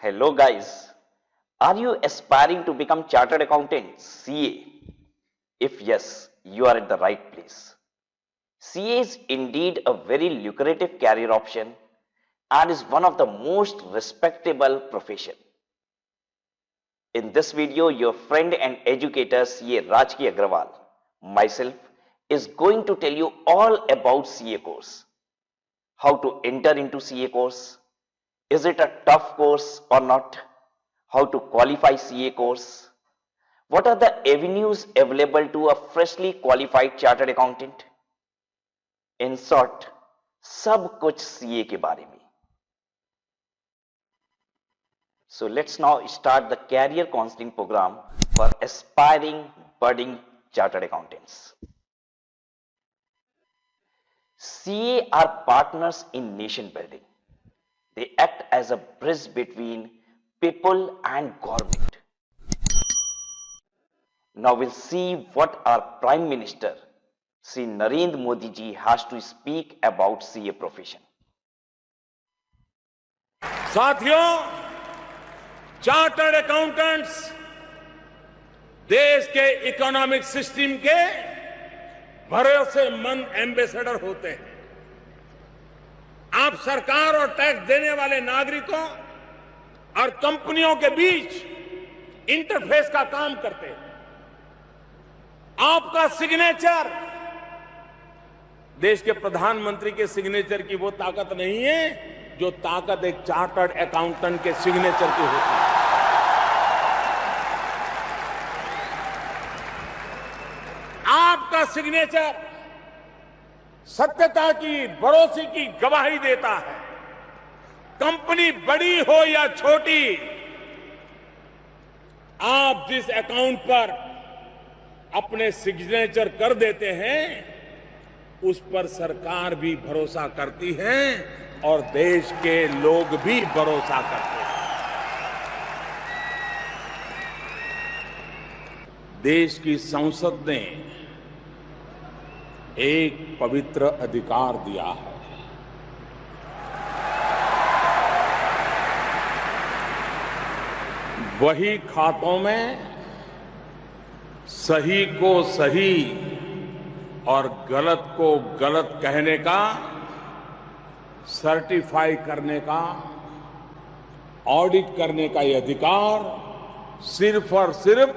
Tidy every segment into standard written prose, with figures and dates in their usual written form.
Hello guys, are you aspiring to become chartered accountant CA? If yes, you are at the right place. CA is indeed a very lucrative career option and is one of the most respectable profession. In this video, your friend and educator CA Rajki Agrawal, myself, is going to tell you all about CA course. How to enter into CA course, is it a tough course or not? How to qualify CA course? What are the avenues available to a freshly qualified chartered accountant? In short, सब कुछ CA के बारे में. So let's now start the career counseling program for aspiring budding chartered accountants. CA are partners in nation building. They act as a bridge between people and government. Now we'll see what our Prime Minister, Sri Narendra Modi ji, has to speak about CA profession. साथियों, chartered accountants देश के economic system के भरोसेमंद ambassador होते हैं. आप सरकार और टैक्स देने वाले नागरिकों और कंपनियों के बीच इंटरफेस का काम करते हैं. आपका सिग्नेचर देश के प्रधानमंत्री के सिग्नेचर की वो ताकत नहीं है जो ताकत एक चार्टर्ड अकाउंटेंट के सिग्नेचर की होती है. आपका सिग्नेचर सत्यता की, भरोसे की गवाही देता है. कंपनी बड़ी हो या छोटी, आप जिस अकाउंट पर अपने सिग्नेचर कर देते हैं, उस पर सरकार भी भरोसा करती है और देश के लोग भी भरोसा करते हैं. देश की संसद ने एक पवित्र अधिकार दिया है. वही खातों में सही को सही और गलत को गलत कहने का, सर्टिफाई करने का, ऑडिट करने का ये अधिकार सिर्फ और सिर्फ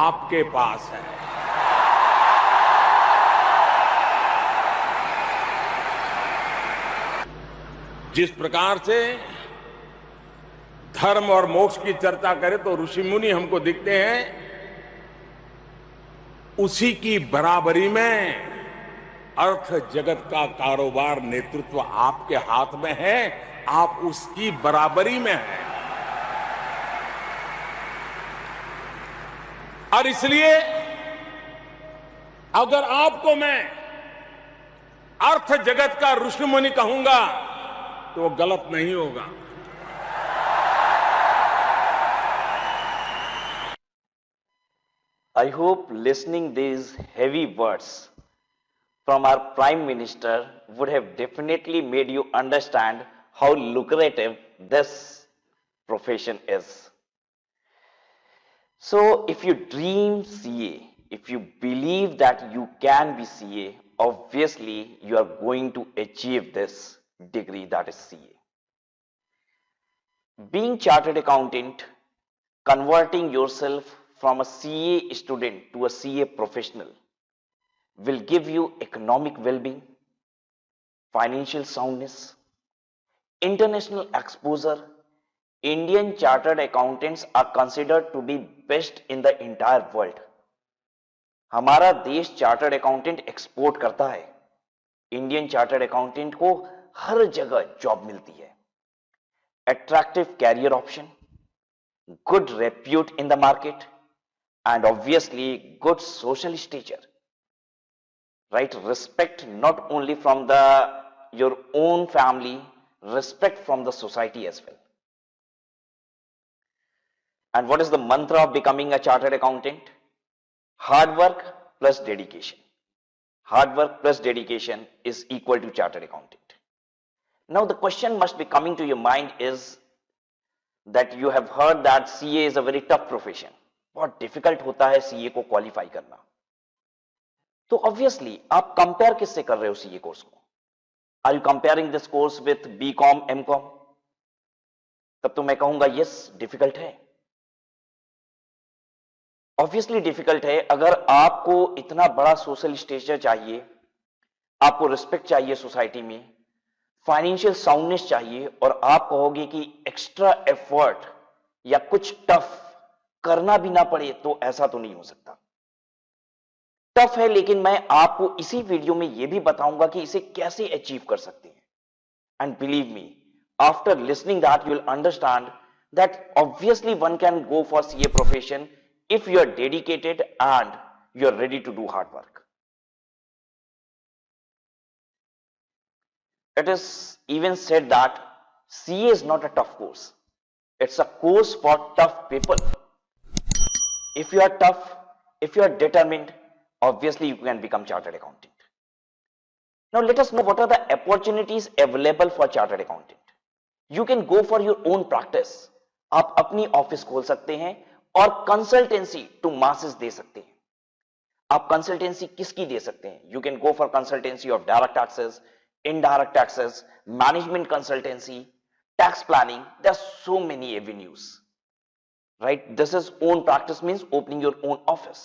आपके पास है. जिस प्रकार से धर्म और मोक्ष की चर्चा करें तो ऋषि मुनि हमको दिखते हैं, उसी की बराबरी में अर्थ जगत का कारोबार नेतृत्व आपके हाथ में है. आप उसकी बराबरी में हैं. और इसलिए अगर आपको मैं अर्थ जगत का ऋषि मुनि कहूंगा तो वो गलत नहीं होगा. I hope listening these heavy words from our Prime Minister would have definitely made you understand how lucrative this profession is. So if you dream CA, if you believe that you can be CA, obviously you are going to achieve this degree, that is CA. Being chartered accountant, converting yourself from a CA student to a CA professional will give you economic well-being, financial soundness, international exposure. Indian chartered accountants are considered to be best in the entire world. हमारा देश chartered accountant export करता है. Indian chartered accountant को हर जगह job मिलती है. Attractive career option, good repute in the market, and obviously good social stature, right? Respect not only from your own family, respect from the society as well. And what is the mantra of becoming a chartered accountant? Hard work plus dedication. Hard work plus dedication is equal to chartered accountant. Now the question must be coming to your mind is, that you have heard that CA is a very tough profession. बहुत difficult होता है CA को qualify करना. तो obviously आप compare किससे कर रहे हो CA कोर्स को? Are you comparing this course with BCom, MCom? तब तो मैं कहूंगा यस, डिफिकल्ट है. ऑब्वियसली डिफिकल्ट है. अगर आपको इतना बड़ा सोशल स्टेचर चाहिए, आपको रिस्पेक्ट चाहिए सोसाइटी में, फाइनेंशियल साउंडनेस चाहिए, और आप कहोगे कि एक्स्ट्रा एफर्ट या कुछ टफ करना भी ना पड़े, तो ऐसा तो नहीं हो सकता. टफ है, लेकिन मैं आपको इसी वीडियो में यह भी बताऊंगा कि इसे कैसे अचीव कर सकते हैं. And believe me, after listening that you will understand that obviously one can go for CA profession if you are dedicated and you are ready to do hard work. It is even said that CA is not a tough course. It's a course for tough people. If you are tough, if you are determined, obviously you can become chartered accountant. Now let us know what are the opportunities available for chartered accountant. You can go for your own practice. आप अपनी office खोल सकते हैं और consultancy to masses दे सकते हैं. आप consultancy किसकी दे सकते हैं? You can go for consultancy of direct taxes, indirect taxes, management consultancy, tax planning. There are so many avenues, right? This is own practice means opening your own office.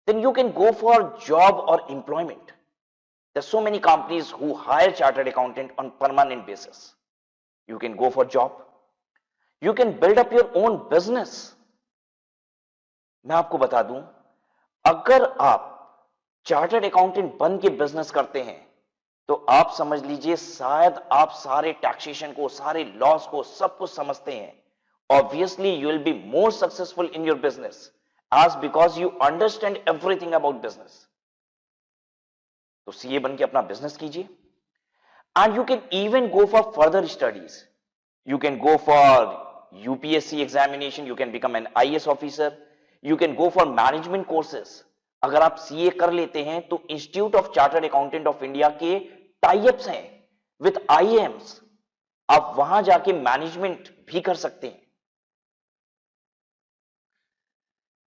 Then you can go for job और employment. There are so many companies who hire chartered accountant on permanent basis. You can go for job. You can build up your own business. मैं आपको बता दूं, अगर आप chartered accountant बन के business करते हैं, तो आप समझ लीजिए शायद आप सारे टैक्सेशन को, सारे लॉस को, सब कुछ समझते हैं. Obviously you will be more successful in your business as because you understand everything about business. तो CA बन के अपना बिजनेस कीजिए. And you can even go for further studies. You can go for UPSC examination. You can become an IAS officer. You can go for management courses. अगर आप CA कर लेते हैं तो institute of chartered accountant of India के types हैं with IIMs. आप वहां जाके मैनेजमेंट भी कर सकते हैं.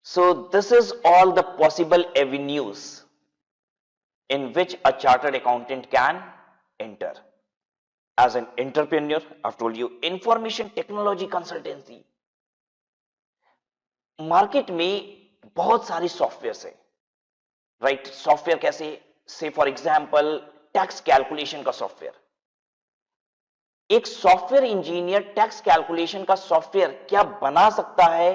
So this is all the possible avenues in which a chartered accountant can enter. As an entrepreneur, I've told you, information technology consultancy. Market में बहुत सारी सॉफ्टवेयर है, राइट? सॉफ्टवेयर कैसे? से फॉर एग्जांपल टैक्स कैलकुलेशन का software. एक software engineer tax calculation का software क्या बना सकता है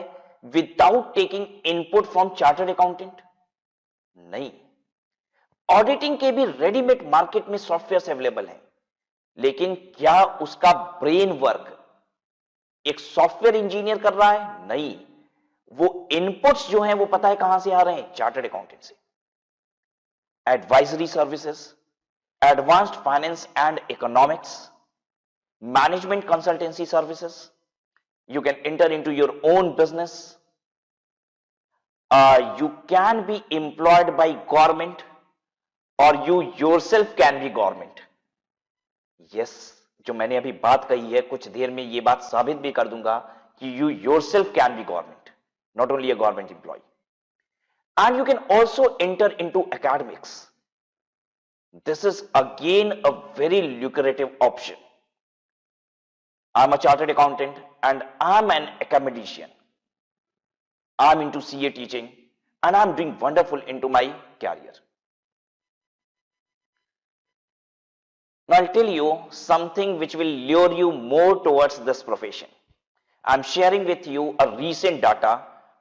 without taking input from chartered accountant? नहीं. ऑडिटिंग के भी रेडीमेड मार्केट में सॉफ्टवेयर अवेलेबल हैं, लेकिन क्या उसका ब्रेन वर्क एक सॉफ्टवेयर इंजीनियर कर रहा है? नहीं. वो इनपुट्स जो हैं वो पता है कहां से आ रहे हैं? चार्टर्ड अकाउंटेंट से. Advisory services, advanced finance and economics, management consultancy services. You can enter into your own business. You can be employed by government और you yourself can be government. Yes, जो मैंने अभी बात कही है, कुछ देर में ये बात साबित भी कर दूंगा कि you yourself can be government, not only a government employee. And you can also enter into academics. This is again a very lucrative option. I'm a chartered accountant and I'm an academician. I'm into CA teaching and I'm doing wonderful into my career. Now I'll tell you something which will lure you more towards this profession. I'm sharing with you a recent data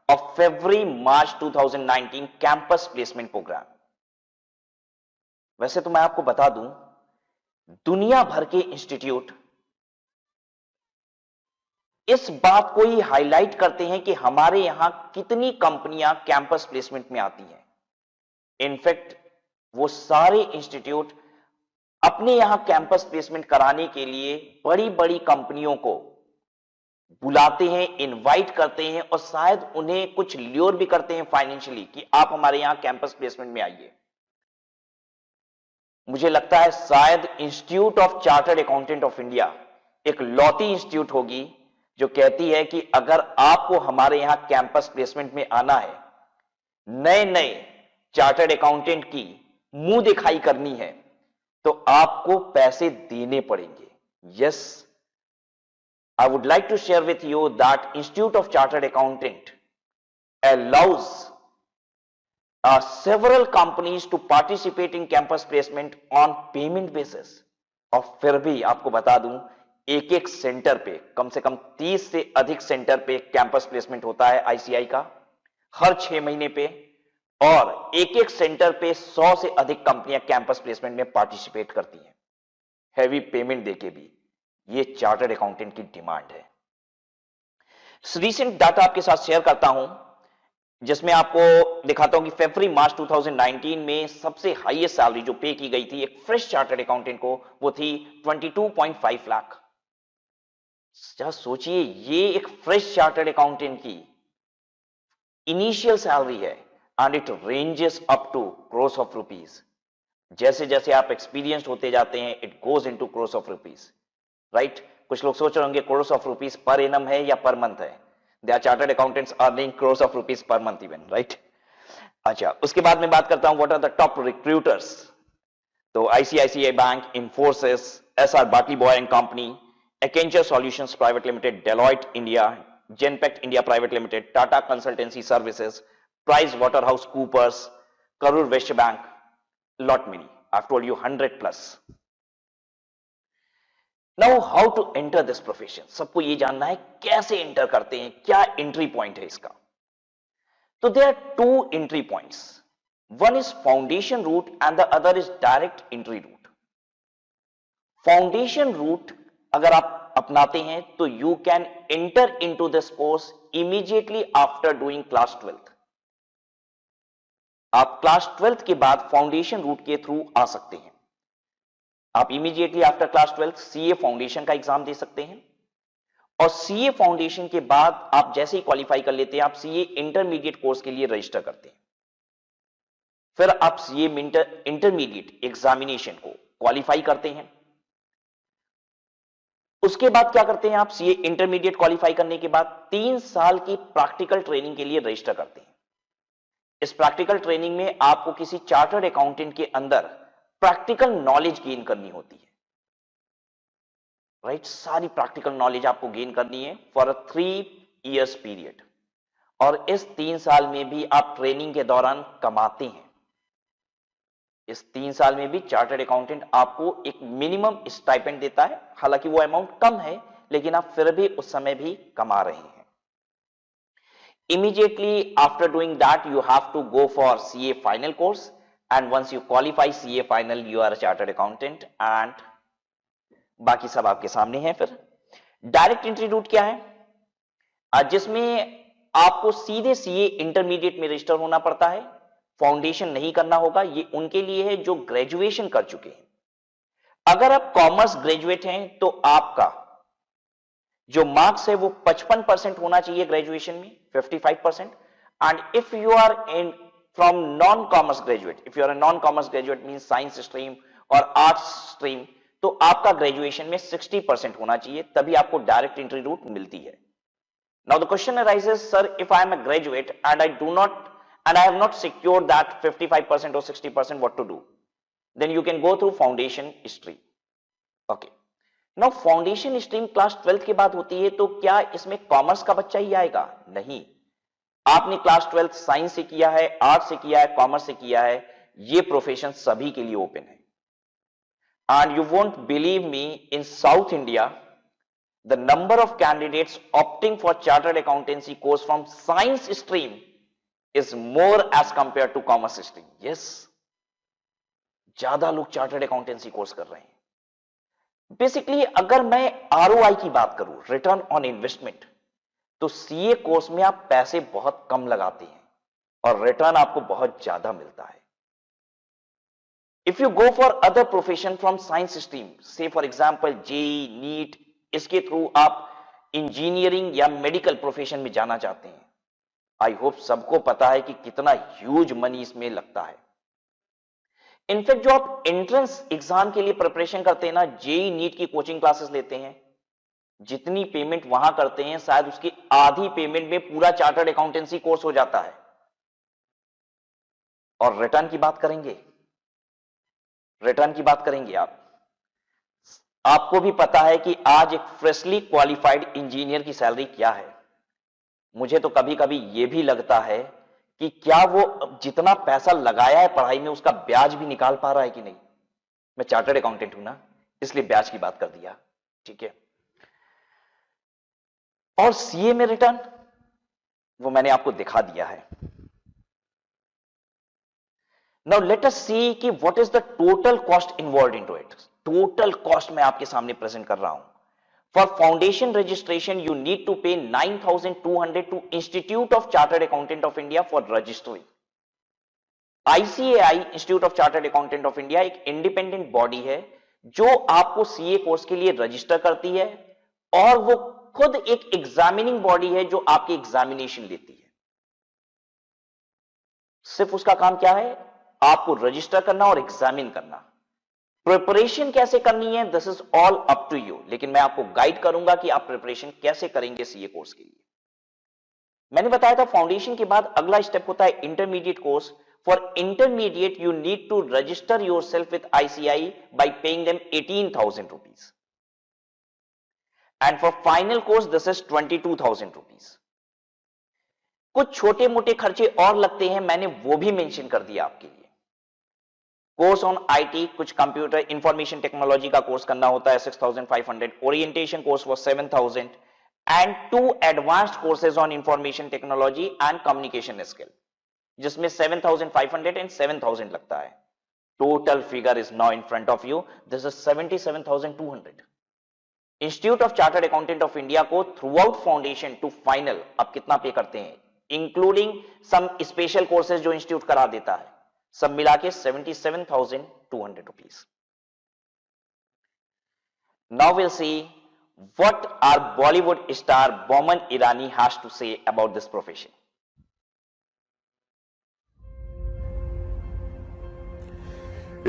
of February-March 2019 campus placement program. वैसे तो मैं आपको बता दूं, दुनिया भर के institute इस बात को ही हाईलाइट करते हैं कि हमारे यहां कितनी कंपनियां कैंपस प्लेसमेंट में आती हैं. इनफैक्ट वो सारे इंस्टीट्यूट अपने यहां कैंपस प्लेसमेंट कराने के लिए बड़ी बड़ी कंपनियों को बुलाते हैं, इनवाइट करते हैं और शायद उन्हें कुछ ल्योर भी करते हैं फाइनेंशियली कि आप हमारे यहां कैंपस प्लेसमेंट में आइए. मुझे लगता है शायद institute of chartered accountant of India एक लौती इंस्टीट्यूट होगी जो कहती है कि अगर आपको हमारे यहां कैंपस प्लेसमेंट में आना है, नए नए चार्टर्ड अकाउंटेंट की मुंह दिखाई करनी है, तो आपको पैसे देने पड़ेंगे। Yes, I would like to share with you that Institute of Chartered Accountant allows several companies to participate in campus placement on payment basis। और फिर भी आपको बता दूं, एक एक सेंटर पे कम से कम 30 से अधिक सेंटर पे कैंपस प्लेसमेंट होता है आईसीआई का हर 6 महीने पे, और एक एक सेंटर पे 100 से अधिक कंपनियां कैंपस प्लेसमेंट में पार्टिसिपेट करती हैं, हैवी पेमेंट देके भी। ये चार्टर्ड अकाउंटेंट की डिमांड है। रीसेंट डाटा आपके साथ शेयर करता हूं, जिसमें आपको दिखाता हूं कि फरवरी मार्च 2019 में सबसे हाईएस्ट सैलरी जो पे की गई थी एक फ्रेश चार्टर्ड अकाउंटेंट को, वो थी 22.5 लाख। जस्ट सोचिए, ये एक फ्रेश चार्टर्ड अकाउंटेंट की इनिशियल सैलरी है, and it ranges up to crores of rupees. जैसे जैसे आप एक्सपीरियंस्ड होते जाते हैं, it goes into crores of rupees, right. कुछ लोग सोच रहे होंगे crores of rupees per annum है या पर मंथ है। They are chartered accountants earning crores of rupees per month even, right. अच्छा, उसके बाद में बात करता हूं what are the top recruiters. तो ICICI bank, Infosys, SR Batliboi and company, Accenture solutions private limited, Deloitte India, Genpact India private limited, Tata consultancy services, Price Waterhouse Coopers, Karur Vysya bank, lot many. I've told you 100 plus. Now how to enter this profession? सबको ये जानना है कैसे enter करते हैं, क्या entry point है इसका। तो there are two entry points. One is foundation route and the other is direct entry route. Foundation route अगर आप अपनाते हैं तो you can enter into this course immediately after doing class 12th. आप class 12th के बाद foundation root के through आ सकते हैं। आप immediately after class 12th CA foundation का एग्जाम दे सकते हैं, और सीए फाउंडेशन के बाद आप जैसे ही क्वालिफाई कर लेते हैं, आप सीए इंटरमीडिएट कोर्स के लिए रजिस्टर करते हैं। फिर आप सीए इंटरमीडिएट एग्जामिनेशन को क्वालिफाई करते हैं। उसके बाद क्या करते हैं, आप सीए इंटरमीडिएट क्वालिफाई करने के बाद 3 साल की प्रैक्टिकल ट्रेनिंग के लिए रजिस्टर करते हैं। इस प्रैक्टिकल ट्रेनिंग में आपको किसी चार्टर्ड अकाउंटेंट के अंदर प्रैक्टिकल नॉलेज गेन करनी होती है, राइट। सारी प्रैक्टिकल नॉलेज आपको गेन करनी है फॉर अ 3 इयर्स पीरियड, और इस 3 साल में भी आप ट्रेनिंग के दौरान कमाते हैं। इस 3 साल में भी चार्टर्ड अकाउंटेंट आपको एक मिनिमम स्टाइपेंड देता है, हालांकि वो अमाउंट कम है, लेकिन आप फिर भी उस समय भी कमा रहे हैं। Immediately after doing that, you have to go for CA final course, and once you qualify CA final, you are a chartered accountant, and बाकी सब आपके सामने है। फिर डायरेक्ट एंट्री रूट क्या है, जिसमें आपको सीधे सीए इंटरमीडिएट में रजिस्टर होना पड़ता है, फाउंडेशन नहीं करना होगा। ये उनके लिए है जो ग्रेजुएशन कर चुके हैं। अगर आप कॉमर्स ग्रेजुएट हैं तो आपका जो मार्क्स है वो 55% होना चाहिए ग्रेजुएशन में, 55%। And if you are in from non commerce graduate, if you are a non commerce graduate means science stream और आर्ट्स स्ट्रीम, तो आपका ग्रेजुएशन में 60% होना चाहिए, तभी आपको डायरेक्ट एंट्री रूट मिलती है। Now the question arises, sir if I am a graduate and I have not secured that 55% or 60%, what to do? Then you can go through foundation stream. Okay. Now foundation stream class 12th के बाद होती है, तो क्या इसमें commerce का बच्चा ही आएगा? नहीं। आपने क्लास 12th साइंस से किया है, आर्ट्स से किया है, कॉमर्स से किया है, ये प्रोफेशन सभी के लिए ओपन है। And you won't believe me, in South India, the number of candidates opting for chartered accountancy course from science stream is more as compared to commerce stream. Yes, ज्यादा लोग चार्टर्ड अकाउंटेंसी कोर्स कर रहे हैं। Basically अगर मैं ROI की बात करूं, रिटर्न ऑन इन्वेस्टमेंट, तो सीए कोर्स में आप पैसे बहुत कम लगाते हैं और रिटर्न आपको बहुत ज्यादा मिलता है। If you go for other profession from science stream, से फॉर एग्जाम्पल जेई, नीट, इसके थ्रू आप इंजीनियरिंग या मेडिकल प्रोफेशन में जाना चाहते हैं, आई होप सबको पता है कि कितना ह्यूज मनी इसमें लगता है। इनफैक्ट जो आप एंट्रेंस एग्जाम के लिए प्रिपरेशन करते हैं ना, जेई नीट की कोचिंग क्लासेस लेते हैं, जितनी पेमेंट वहां करते हैं शायद उसकी आधी पेमेंट में पूरा चार्टर्ड अकाउंटेंसी कोर्स हो जाता है। और रिटर्न की बात करेंगे, रिटर्न की बात करेंगे आपको भी पता है कि आज एक फ्रेशली क्वालिफाइड इंजीनियर की सैलरी क्या है। मुझे तो कभी कभी यह भी लगता है कि क्या वो जितना पैसा लगाया है पढ़ाई में उसका ब्याज भी निकाल पा रहा है कि नहीं। मैं चार्टर्ड अकाउंटेंट हूं ना, इसलिए ब्याज की बात कर दिया, ठीक है। और सीए में रिटर्न वो मैंने आपको दिखा दिया है। नाउ लेट अस सी कि what is the total cost involve into it. Total cost मैं आपके सामने प्रेजेंट कर रहा हूं। For foundation registration you need to pay 9,200 to institute of chartered accountant of India for registry. ICAI institute of chartered accountant of India एक independent body है जो आपको सीए कोर्स के लिए रजिस्टर करती है, और वो खुद एक एग्जामिनिंग बॉडी है जो आपकी एग्जामिनेशन लेती है। सिर्फ उसका काम क्या है, आपको रजिस्टर करना और एग्जामिन करना। प्रिपरेशन कैसे करनी है, this is all up to you, लेकिन मैं आपको गाइड करूंगा कि आप प्रिपरेशन कैसे करेंगे सीए कोर्स के लिए। मैंने बताया था फाउंडेशन के बाद अगला स्टेप होता है intermediate course. For intermediate you need to register yourself with ICAI by paying them 18,000 rupees, and for final course this is 22,000 rupees. कुछ छोटे मोटे खर्चे और लगते हैं, मैंने वो भी मेंशन कर दिया आपके लिए। कोर्स ऑन आईटी, कुछ कंप्यूटर इंफॉर्मेशन टेक्नोलॉजी का कोर्स करना होता है 6,500, orientation course was 7,000, and 2 advanced courses on information technology and communication skill, जिसमें 7,500 एंड 7,000 लगता है। Total figure is now in front of you, this is 77,200। Institute of chartered accountant of India को throughout foundation to final आप कितना pay करते हैं, including some special courses जो institute करा देता है, सब मिला के 77,200 rupees. Now will see what are Bollywood star Boman Irani has to say about this profession.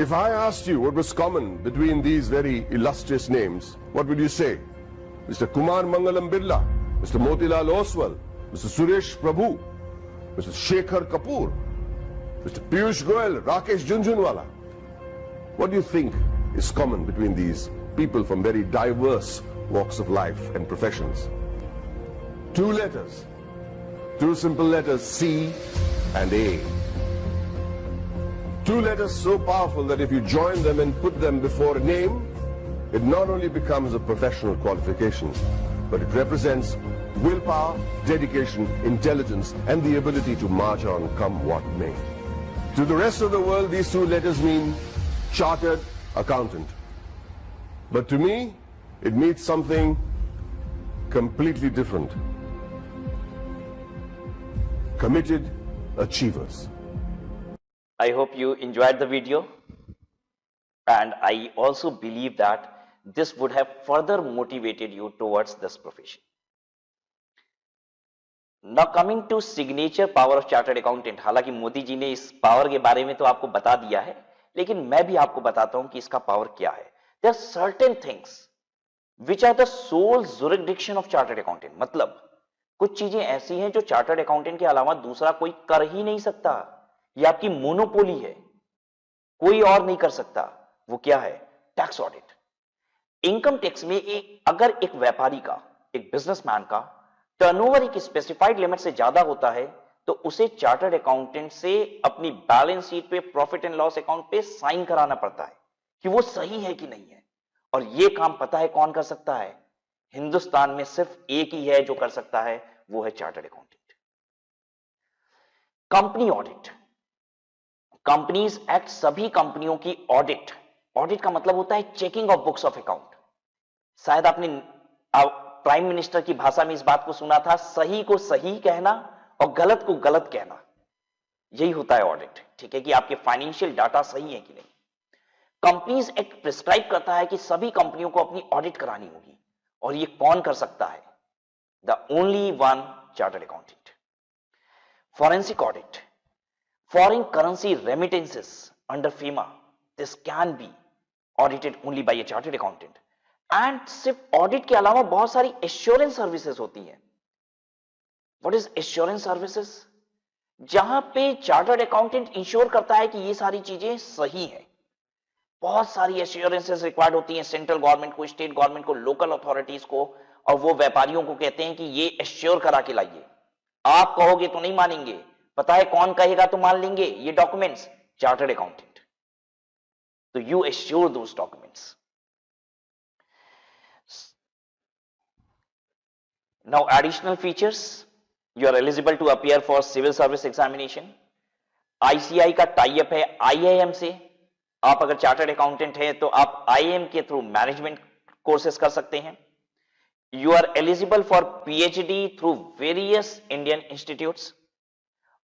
If I asked you what was common between these very illustrious names, what would you say? Mr. Kumar Mangalam Birla, Mr. Motilal Oswal, Mr. Suresh Prabhu, Mr. Shekhar Kapoor, Mr. Piyush Goyal, Rakesh Jhunjhunwala. What do you think is common between these people from very diverse walks of life and professions? 2 letters, 2 simple letters, C and A. 2 letters so powerful that if you join them and put them before a name, it not only becomes a professional qualification, but it represents willpower, dedication, intelligence, and the ability to march on come what may. To the rest of the world, these 2 letters mean chartered accountant. But to me, it means something completely different. Committed achievers. I hope you enjoyed the video, and I also believe that this would have further motivated you towards this profession. Now coming to signature power of chartered accountant, हालांकि मोदी जी ने इस power के बारे में तो आपको बता दिया है, लेकिन मैं भी आपको बताता हूं कि इसका पावर क्या है। There are certain things which are the sole jurisdiction of chartered accountant. मतलब कुछ चीजें ऐसी हैं जो चार्टर्ड अकाउंटेंट के अलावा दूसरा कोई कर ही नहीं सकता। ये आपकी मोनोपोली है, कोई और नहीं कर सकता। वो क्या है? Tax audit. इनकम टैक्स में अगर एक व्यापारी का, एक बिजनेसमैन का टर्नओवर एक स्पेसिफाइड लिमिट से ज्यादा होता है तो उसे चार्टर्ड अकाउंटेंट से अपनी बैलेंस शीट पे, प्रॉफिट एंड लॉस अकाउंट पे साइन कराना पड़ता है कि वो सही है कि नहीं है। और ये काम पता है कौन कर सकता है? हिंदुस्तान में सिर्फ एक ही है जो कर सकता है, वो है chartered accountant. Company audit, companies act सभी कंपनियों की ऑडिट, ऑडिट का मतलब होता है checking of books of account. शायद आपने प्राइम मिनिस्टर की भाषा में इस बात को सुना था, सही को सही कहना और गलत को गलत कहना, यही होता है ऑडिट। ठीक है कि आपके फाइनेंशियल डाटा सही है कि नहीं। कंपनीज एक्ट प्रिस्क्राइब करता है कि सभी कंपनियों को अपनी ऑडिट करानी होगी, और ये कौन कर सकता है? The only one, chartered accountant. Forensic audit, foreign currency remittances under FEMA, this can be audited only by a chartered accountant. And सिर्फ ऑडिट के अलावा बहुत सारी एश्योरेंस सर्विसेज होती हैं. What is assurance services? जहां पे चार्टर्ड अकाउंटेंट इंश्योर करता है कि ये सारी चीजें सही हैं. बहुत सारी एश्योरेंसेस रिक्वायर्ड होती हैं सेंट्रल गवर्नमेंट को, स्टेट गवर्नमेंट को, लोकल अथॉरिटीज को, और वो व्यापारियों को कहते हैं कि ये एश्योर करा के लाइए. आप कहोगे तो नहीं मानेंगे. पता है कौन कहेगा तो मान लेंगे ये डॉक्यूमेंट्स? Chartered accountant. तो you assure those documents. Now additional features, you are eligible to appear for civil service examination. ICI का टाई अप है IIM से. आप अगर चार्टर्ड अकाउंटेंट हैं तो आप IIM के थ्रू मैनेजमेंट कोर्सेज कर सकते हैं. You are eligible for PhD through various Indian institutes.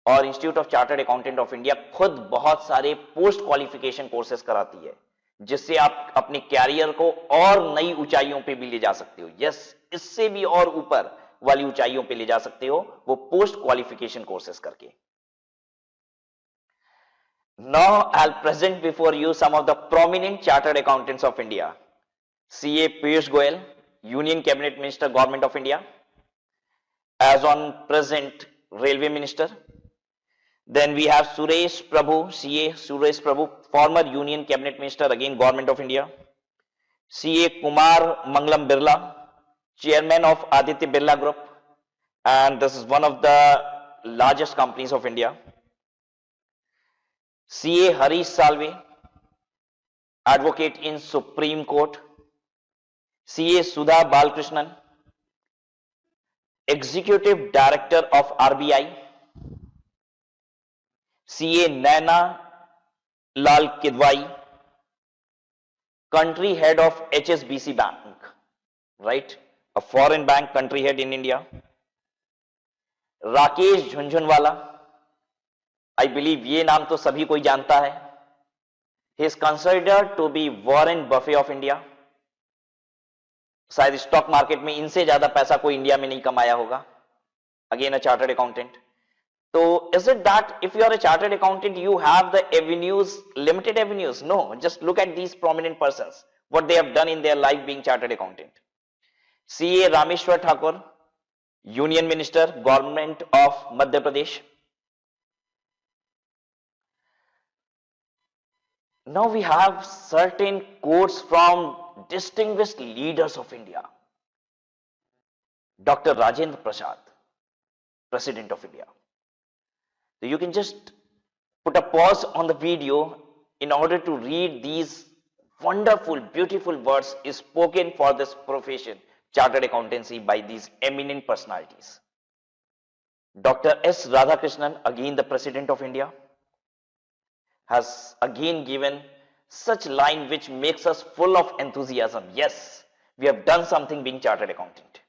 और institute of chartered accountant of India खुद बहुत सारे पोस्ट क्वालिफिकेशन कोर्सेज कराती है, जिससे आप अपने कैरियर को और नई ऊंचाइयों पे भी ले जा सकते हो. यस, इससे भी और ऊपर वाली ऊंचाइयों पे ले जा सकते हो वो पोस्ट क्वालिफिकेशन कोर्सेज करके. Now I will present before you some of the prominent chartered accountants of India. CA Piyush Goyal, union cabinet minister, government of India, as on present railway minister. Then we have Suresh Prabhu, CA Suresh Prabhu, former Union Cabinet Minister, again Government of India. CA Kumar Mangalam Birla, Chairman of Aditya Birla Group, and this is one of the largest companies of India. CA Harish Salve, Advocate in Supreme Court. CA Sudha Balkrishnan, Executive Director of RBI. CA Naina Lal Kidwai, country head of HSBC Bank, right? A foreign bank country head in India. Rakesh Jhunjhunwala, I believe ये नाम तो सभी कोई जानता है. He is considered to be Warren Buffett of India. शायद stock market में इनसे ज्यादा पैसा कोई इंडिया में नहीं कमाया होगा. Again a chartered accountant. So is it that if you are a chartered accountant, you have the avenues, limited avenues? No, just look at these prominent persons, what they have done in their life being chartered accountant. CA Rameshwar Thakur, Union Minister, Government of Madhya Pradesh. Now we have certain quotes from distinguished leaders of India. Dr. Rajendra Prasad, President of India. So you can just put a pause on the video in order to read these wonderful, beautiful words spoken for this profession, chartered accountancy, by these eminent personalities. Dr. S. Radhakrishnan, again the President of India, has again given such line which makes us full of enthusiasm. Yes, we have done something being chartered accountant.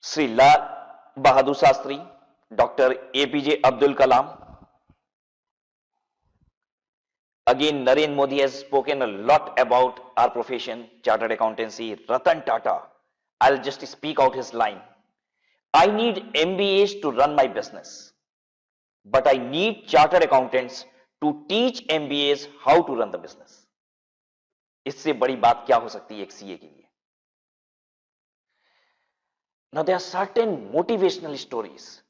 Sri Lal Bahadur Shastri, Dr. APJ Abdul Kalam. Again, Narendra Modi has spoken a lot about our profession, chartered accountancy. Ratan Tata, I'll just speak out his line. I need MBAs to run my business, but I need chartered accountants to teach MBAs how to run the business. इससे बड़ी बात क्या हो सकती है एक CA के लिए? Now there are certain motivational stories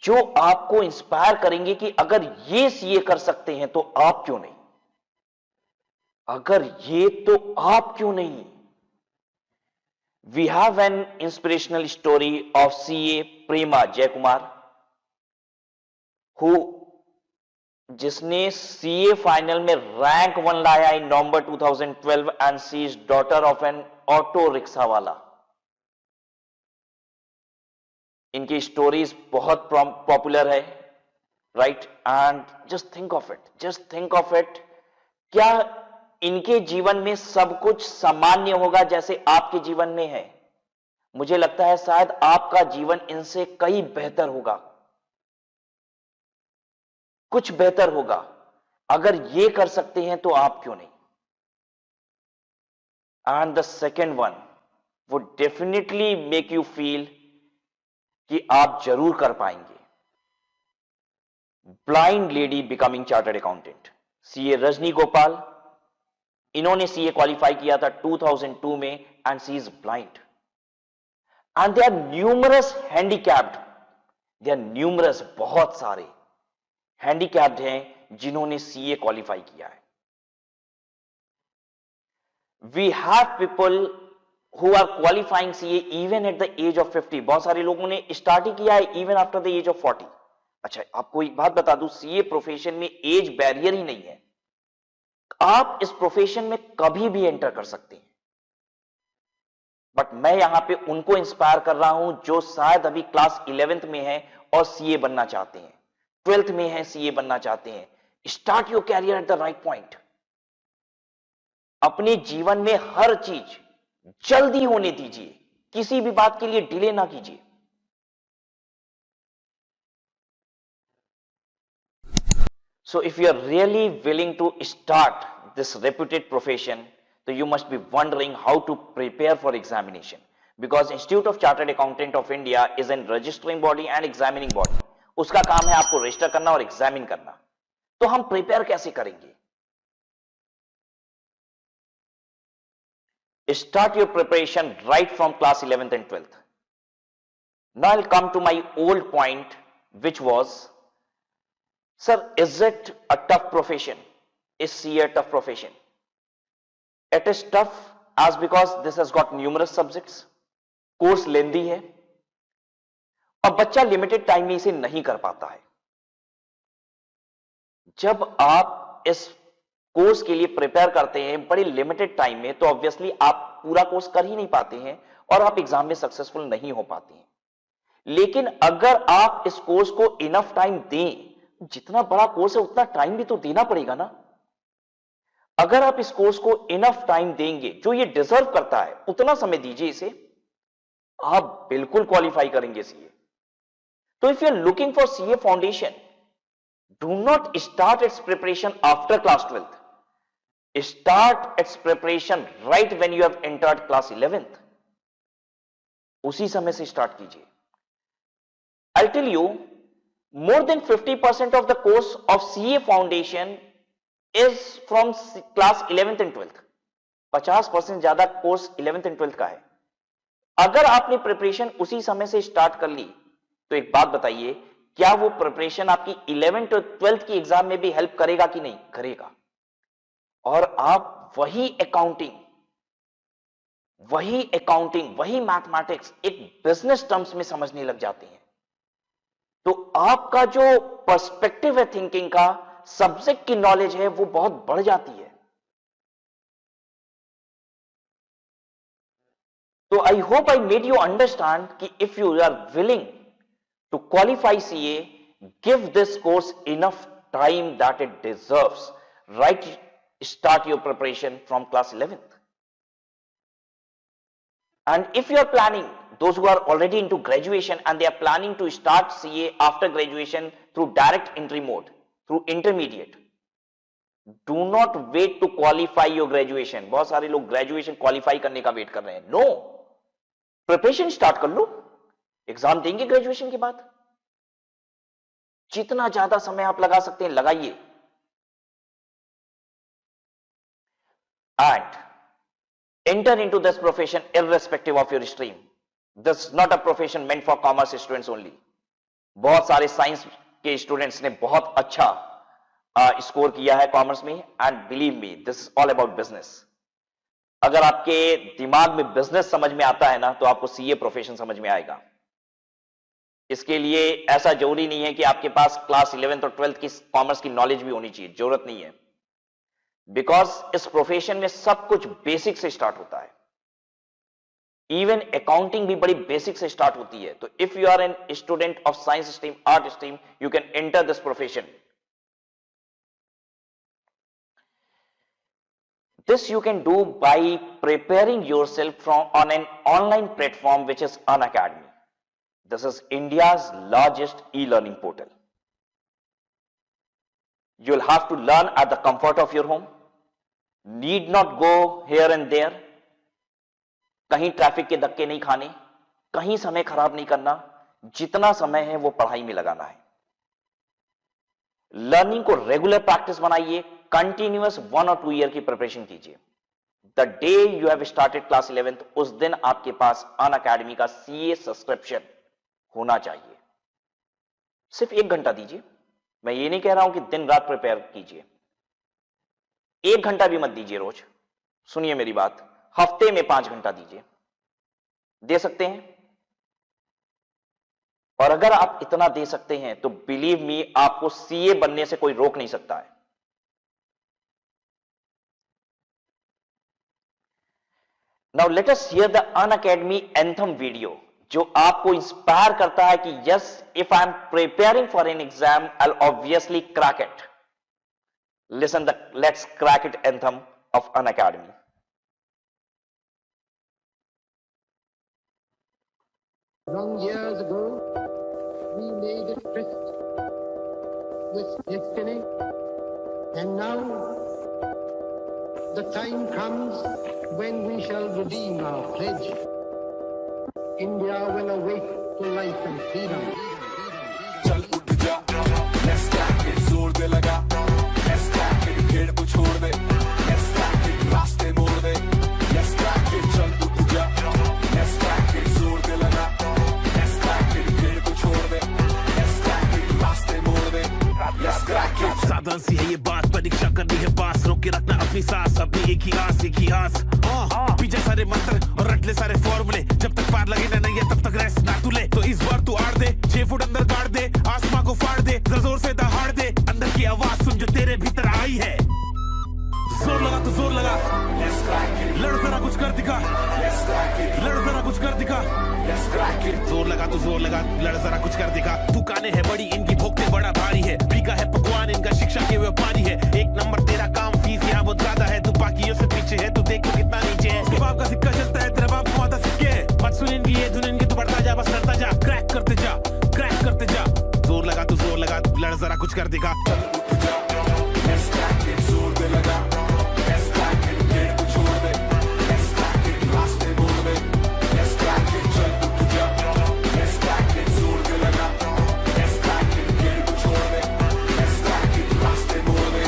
जो आपको इंस्पायर करेंगे कि अगर ये CA कर सकते हैं तो आप क्यों नहीं, अगर ये तो आप क्यों नहीं. We have an inspirational story of CA Prema Jaykumar, who जिसने CA फाइनल में रैंक 1 लाया इन नवंबर 2012 and she is daughter of an auto rickshaw वाला. इनकी स्टोरीज बहुत पॉपुलर है, right? And just think of it, क्या इनके जीवन में सब कुछ सामान्य होगा जैसे आपके जीवन में है? मुझे लगता है शायद आपका जीवन इनसे कहीं बेहतर होगा, कुछ बेहतर होगा. अगर ये कर सकते हैं तो आप क्यों नहीं? And the second one would definitely make you feel कि आप जरूर कर पाएंगे. Blind lady becoming chartered accountant, CA Rajni Gopal, इन्होंने सीए क्वालिफाई किया था 2002 में and she is blind and there are numerous handicapped, there are numerous, बहुत सारे हैंडीकैप्ड हैं जिन्होंने सीए क्वालिफाई किया है। We have people who are qualifying CA even at the age of 50, बहुत सारे लोगों ने स्टार्ट ही किया है even after the age of 40। अच्छा, आपको एक बात बता दूं, सीए प्रोफेशन में एज बैरियर ही नहीं है, आप इस प्रोफेशन में कभी भी एंटर कर सकते हैं। बट मैं यहां पे उनको इंस्पायर कर रहा हूं जो शायद अभी क्लास 11th में है और सीए बनना चाहते हैं, 12th में है सीए बनना चाहते हैं। Start your career at the right point. अपने जीवन में हर चीज जल्दी होने दीजिए, किसी भी बात के लिए डिले ना कीजिए। So if you are really willing to start this reputed profession, so you must be wondering how to prepare for examination, because Institute of Chartered Accountant of India is an registering body and examining body. उसका काम है आपको register करना और examine करना। तो हम prepare कैसे करेंगे? Start your preparation right from class 11th and 12th. Now I'll come to my old point, which was, sir, is it a tough profession? Is CA a tough profession? It is tough as because this has got numerous subjects, course lengthy है और बच्चा limited time में इसे नहीं कर पाता है। जब आप इस कोर्स के लिए प्रिपेयर करते हैं बड़े लिमिटेड टाइम में, तो ऑब्वियसली आप पूरा कोर्स कर ही नहीं पाते हैं और आप एग्जाम में सक्सेसफुल नहीं हो पाते हैं। लेकिन अगर आप इस कोर्स को इनफ टाइम दें, जितना बड़ा कोर्स है उतना टाइम भी तो देना पड़ेगा ना। अगर आप इस कोर्स को इनफ टाइम देंगे, जो ये डिजर्व करता है, उतना समय दीजिए इसे, आप बिल्कुल क्वालिफाई करेंगे सीए। तो if you are looking for CA foundation, do not start its preparation after class 12th. Start its preparation right when you have entered class 11th. उसी समय से स्टार्ट कीजिए। I'll tell you, more than 50% of the course of CA foundation is from class 11th and 12th. 50% ज्यादा course 11th and 12th का है। अगर आपने preparation उसी समय से स्टार्ट कर ली, तो एक बात बताइए, क्या वो प्रिपरेशन आपकी 11th और 12th की एग्जाम में भी हेल्प करेगा कि नहीं? करेगा। और आप वही अकाउंटिंग, वही मैथमेटिक्स एक बिजनेस टर्म्स में समझने लग जाते हैं, तो आपका जो पर्सपेक्टिव है थिंकिंग का, सब्जेक्ट की नॉलेज है, वो बहुत बढ़ जाती है। तो I hope I made you understand कि if you are willing to qualify CA, give this course enough time that it deserves. Right, start your preparation from class 11th. And if you are planning, those who are already into graduation and they are planning to start CA after graduation through direct entry mode, through intermediate, do not wait to qualify your graduation. बहुत सारे लोग graduation qualify करने का wait कर रहे हैं। No, preparation start कर लो, exam देंगे ग्रेजुएशन के बाद। जितना ज्यादा समय आप लगा सकते हैं लगाइए। And enter into this profession irrespective of your stream. This is not a profession meant for commerce students only. बहुत सारे साइंस के स्टूडेंट्स ने बहुत अच्छा स्कोर किया है कॉमर्स में, and believe me, this is all about business. अगर आपके दिमाग में बिजनेस समझ में आता है ना, तो आपको सीए प्रोफेशन समझ में आएगा। इसके लिए ऐसा जरूरी नहीं है कि आपके पास क्लास 11th और 12th की कॉमर्स की नॉलेज भी होनी चाहिए, जरूरत नहीं है। बिकॉज इस प्रोफेशन में सब कुछ बेसिक से स्टार्ट होता है। इवन अकाउंटिंग भी बड़ी बेसिक से स्टार्ट होती है। तो if you are an student of science stream, art stream, you can enter this profession. This you can do by preparing yourself on an online platform which is Unacademy. This is India's largest e-learning portal. You'll have to learn at the comfort of your home. Need not go here and there. कहीं traffic के धक्के नहीं खाने, कहीं समय खराब नहीं करना। जितना समय है वो पढ़ाई में लगाना है। लर्निंग को रेगुलर प्रैक्टिस बनाइए, कंटिन्यूअस 1 और 2 ईयर की प्रिपरेशन कीजिए। The day you have started class 11th, उस दिन आपके पास अनअकैडमी का सीए सब्सक्रिप्शन होना चाहिए। सिर्फ 1 घंटा दीजिए। मैं ये नहीं कह रहा हूं कि दिन रात प्रिपेयर कीजिए, 1 घंटा भी मत दीजिए रोज। सुनिए मेरी बात, हफ्ते में 5 घंटा दीजिए, दे सकते हैं? और अगर आप इतना दे सकते हैं तो बिलीव मी, आपको सीए बनने से कोई रोक नहीं सकता है। Now let us here the Unacademy anthem video, जो आपको इंस्पायर करता है कि yes, if I am preparing for an exam I will obviously crack it. Listen the let's crack it anthem of Unacademy. Long years ago, we made a tryst with destiny, and now the time comes when we shall redeem our pledge. India will awake to life and freedom. चल उठ जा, let's crack it, जोर दे लगा, let's crack it, खेड़ को छोड़ दे, let's crack it, रास्ते मोड़ दे, let's crack it, चल उठ जा, let's crack it, जोर दे लगा, let's crack it, खेड़ को छोड़ दे, let's crack it, रास्ते मोड़ दे, let's crack it। साधारण सी है ये बात, परीक्षा करनी है पास, रोक के रखना अपनी सांस, अपनी एक ही आस, पीछे सारे मंत्र और रट ले सारे फॉर्मूले, जब तक पार लगे ना नहीं है तब तक रेस्ट ना तू ले। तो इस बार तू आड़ दे, 6 फुट अंदर गाड़ दे, आसमां को फाड़ दे, जोर से दहाड़ दे, अंदर की आवाज सुन जो तेरे भीतर आई है। जोर लगा तो जोर लगा, let's crack it, लड़ जरा कुछ कर दिखा, let's crack it, लड़ जरा कुछ कर दिखा, let's crack it, जोर लगा तो जोर लगा, लड़ जरा कुछ कर दिखा। दुकानें है बड़ी, इनकी भोगते बड़ा भारी है, बिका है पकवान इनका, शिक्षा के व्यापारी है। 1 नंबर तेरा काम, फीस यहाँ बहुत ज्यादा है, तू बाकियों से पीछे है, तू देख लो कितना नीचे है। उसके बाप का सिक्का चलता है, तेरा बाप कमाता सिक्के, मत सुन इनकी ये धुन इनकी, तू बढ़ता जा बस लड़ता जा, क्रैक करते जा, क्रैक करते जा। जोर लगा तो जोर लगा, लड़ जरा कुछ कर दिखा। let's crack it, जोर दे लगा, let's crack it, खेड़ को छोड़ दे, let's crack it, रास्ते मोड़ दे, let's crack it, चल उठ जा, let's crack it, जोर दे लगा, let's crack it, खेड़ को छोड़ दे, let's crack it, रास्ते मोड़ दे,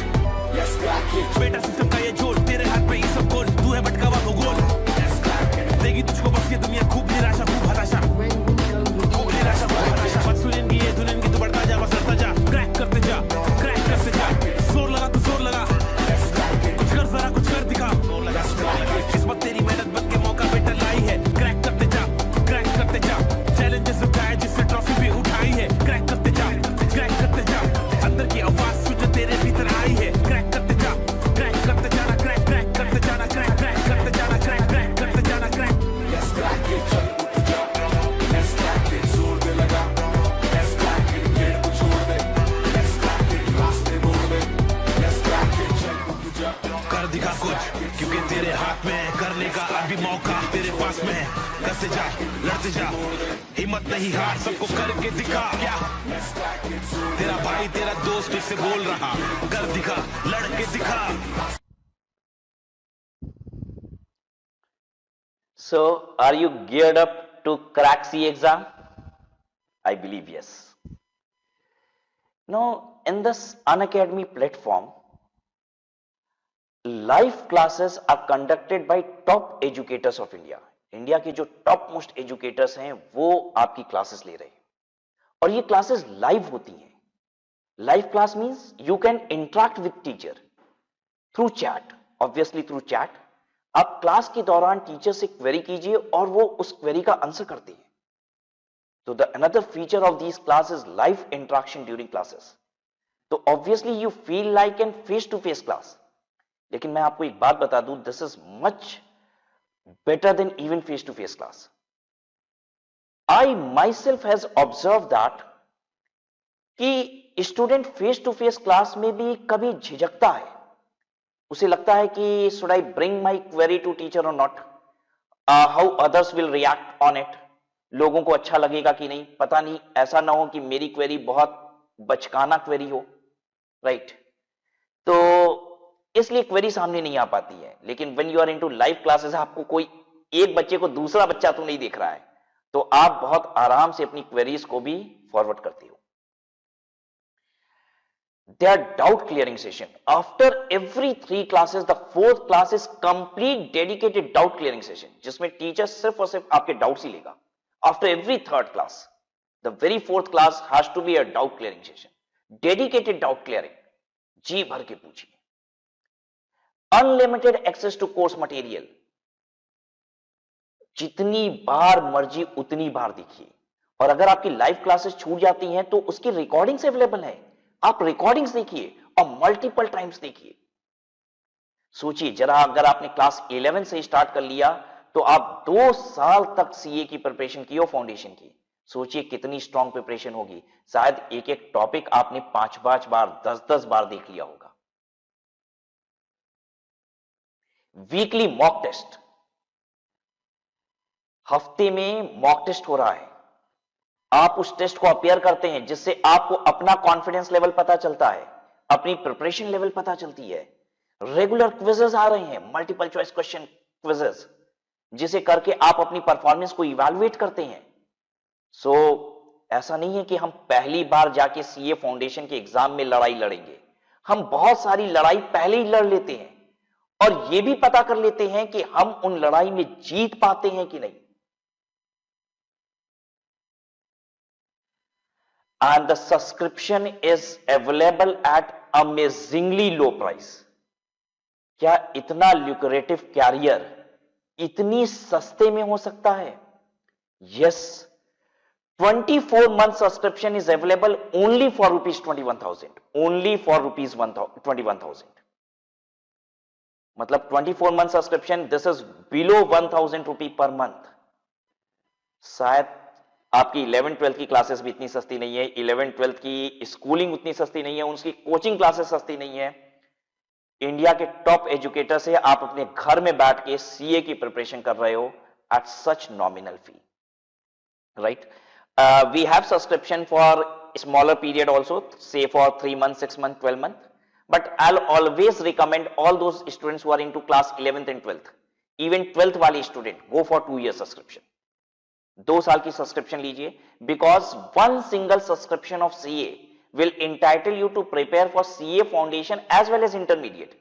let's crack it। बेटा सिस्टम का ये जोर, तेरे हाथ में ये सब गोल, तू है भटका हुआ भूगोल, let's crack it, देगी तुझको बस ये दुनिया, खूब निराशा खूब हताशा, When we shall redeem खूब निराशा खूब हताशा। मत सुन इनकी ये धुन इनकी, तू बढ़ता जा बस लड़ता जा, क्रैक करते जा, क्रैक करते जा। जोर लगा तो जोर लगा, let's crack it, कुछ कर जरा कुछ कर दिखा। जोर लगा तो जोर लगा, किस्मत तेरी मेहनत बन के मौका बेटा लाई है, क्रैक करते जा, क्रैक करते जा। चैलेंजेस उठाए जिससे ट्रॉफी भी उठाई है, क्रैक करते जा, क्रैक करते जा। अंदर की आवाज सुन जो तेरे भीतर आई है, क्रैक करते जा, क्रैक करते जाना, क्रैक क्रैक करते जाना, क्रैक क्रैक करते जाना, क्रैक क्रैक करते जाना, क्रैक। let's crack it, चल उठ जा, let's crack it, जोर दे लगा, let's crack it, खेड़ को छोड़ दे, let's crack it, रास्ते मोड़ दे, let's crack it, चल उठ जा, कर दिखा कुछ, क्योंकि तेरे हाथ में है, करने का अभी मौका तेरे पास में है। करते जा, लड़ते जा, हिम्मत नहीं हार, सबको करके दिखा। क्या तेरा भाई तेरा दोस्त इससे बोल रहा, कर दिखा, लड़के दिखा। So, are you geared up to crack CA exam? I believe yes. Now, in this Unacademy platform, live classes are conducted by top educators of India. India के जो टॉप मोस्ट एजुकेटर्स हैं वो आपकी क्लासेस ले रहे हैं, और ये क्लासेस लाइव होती हैं। Live class means you can interact with teacher through chat, obviously through chat. आप क्लास के दौरान टीचर से क्वेरी कीजिए और वो उस क्वेरी का आंसर करते हैं। तो the another feature of this class is live interaction during classes. तो obviously you feel like an face to face class. लेकिन मैं आपको एक बात बता दूं, this is much better than even face to face class. I myself has observed that कि student face to face class में भी कभी झिझकता है। उसे लगता है कि should I bring my query to teacher or not? How others will react on it? लोगों को अच्छा लगेगा कि नहीं, पता नहीं ऐसा ना हो कि मेरी क्वेरी बहुत बचकाना क्वेरी हो, राइट? तो इसलिए क्वेरी सामने नहीं आ पाती है। लेकिन when you are into live classes, आपको कोई एक बच्चे को दूसरा बच्चा तो नहीं देख रहा है, तो आप बहुत आराम से अपनी क्वेरीज को भी फॉरवर्ड करते हो। their doubt clearing session. After every 3 classes, the 4th class is complete dedicated doubt clearing session, जिसमें टीचर सिर्फ और सिर्फ आपके डाउट्स ही लेगा. After every 3rd class, the very 4th class has to be a doubt clearing session, dedicated doubt clearing. जी भर के पूछिए. Unlimited access to course material. जितनी बार मर्जी उतनी बार देखिए. और अगर आपकी लाइव क्लासेस छूट जाती हैं तो उसकी रिकॉर्डिंग्स अवेलेबल है. आप रिकॉर्डिंग्स देखिए और मल्टीपल टाइम्स देखिए. सोचिए जरा, अगर आपने क्लास 11 से स्टार्ट कर लिया तो आप 2 साल तक सीए की प्रिपरेशन की और फाउंडेशन की. सोचिए कितनी स्ट्रांग प्रिपरेशन होगी. शायद एक एक टॉपिक आपने 5-5 बार 10-10 बार देख लिया होगा. Weekly mock test. हफ्ते में मॉक टेस्ट हो रहा है. आप उस टेस्ट को अपेयर करते हैं जिससे आपको अपना कॉन्फिडेंस लेवल पता चलता है, अपनी प्रिपरेशन लेवल पता चलती है. रेगुलर क्विजेस आ रहे हैं, मल्टीपल चॉइस क्वेश्चन क्विजेस, जिसे करके आप अपनी परफॉर्मेंस को इवैल्यूएट करते हैं. सो ऐसा नहीं है कि हम पहली बार जाके सीए फाउंडेशन के एग्जाम में लड़ाई लड़ेंगे. हम बहुत सारी लड़ाई पहले ही लड़ लेते हैं और यह भी पता कर लेते हैं कि हम उन लड़ाई में जीत पाते हैं कि नहीं. And the subscription is available at amazingly low price. क्या इतना lucrative कैरियर इतनी सस्ते में हो सकता है? Yes. 24 month subscription is available only for rupees 21,000. Only for rupees 21,000. मतलब 24 month subscription, this is below 1,000 rupee per month. शायद आपकी 11-12 की क्लासेस भी इतनी सस्ती नहीं है. 11-12 की स्कूलिंग उतनी सस्ती नहीं है. उनकी कोचिंग क्लासेस सस्ती नहीं है. इंडिया के टॉप एजुकेटर से आप अपने घर में बैठ के सीए की प्रिपरेशन कर रहे हो at such nominal fee. Right. We have subscription for smaller period also, say for 3 months, 6 months, 12 months. But I'll always recommend all those students who are into class 11th and 12th, even 12th वाले student, go for 2 year subscription. 2 साल की subscription लीजिए, because one single subscription of CA will entitle you to prepare for CA foundation as well as intermediate.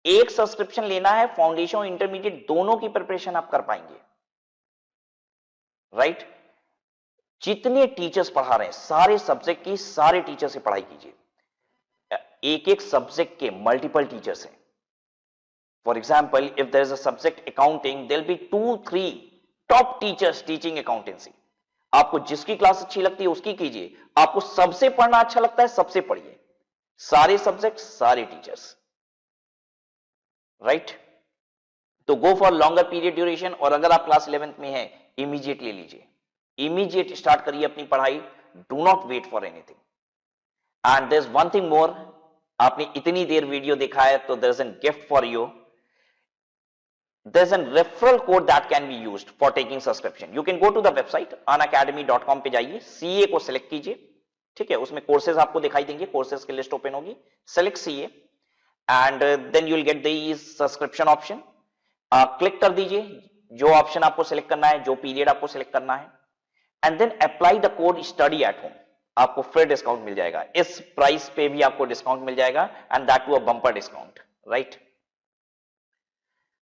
एक subscription लेना है, foundation और intermediate दोनों की प्रिपरेशन आप कर पाएंगे. राइट. जितने टीचर्स पढ़ा रहे हैं सारे सब्जेक्ट की सारे टीचर से पढ़ाई कीजिए. एक एक सब्जेक्ट के मल्टीपल टीचर्स हैं. For example, if there is a subject accounting, there will be 2-3 top teachers teaching accountancy. आपको जिसकी क्लास अच्छी लगती है उसकी कीजिए. आपको सबसे पढ़ना अच्छा लगता है सबसे पढ़िए. सारे सब्जेक्ट सारे टीचर्स. राइट. तो go for longer period duration. और अगर आप क्लास 11th में हैं, इमीडिएट ले लीजिए. इमीडिएट स्टार्ट करिए अपनी पढ़ाई. Do not wait for anything. And there is one thing more. आपने इतनी देर वीडियो देखा है तो there is an gift for you. There's a referral code that can be used for taking subscription. You can go to the website unacademy.com पे जाइए, CA को select कीजिए. ठीक है, उसमें कोर्सेज आपको दिखाई देंगे, कोर्सेज की लिस्ट ओपन होगी. Select CA and then you will get the subscription option. Click कर दीजिए जो ऑप्शन आपको सिलेक्ट करना है, जो पीरियड आपको सिलेक्ट करना है, and then apply the code study at home. आपको फिर डिस्काउंट मिल जाएगा. इस प्राइस पे भी आपको डिस्काउंट मिल जाएगा, and that too a bumper discount. Right.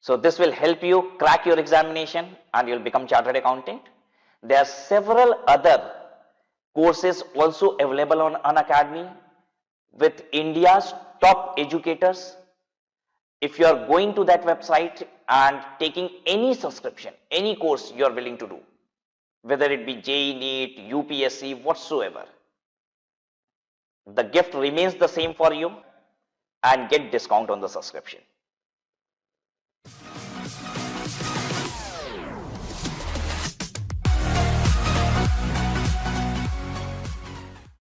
So this will help you crack your examination and you'll become chartered accountant. There are several other courses also available on Unacademy with India's top educators. If you are going to that website and taking any subscription, any course you are willing to do, whether it be JEE, NEET, UPSC, whatsoever, the gift remains the same for you and get discount on the subscription.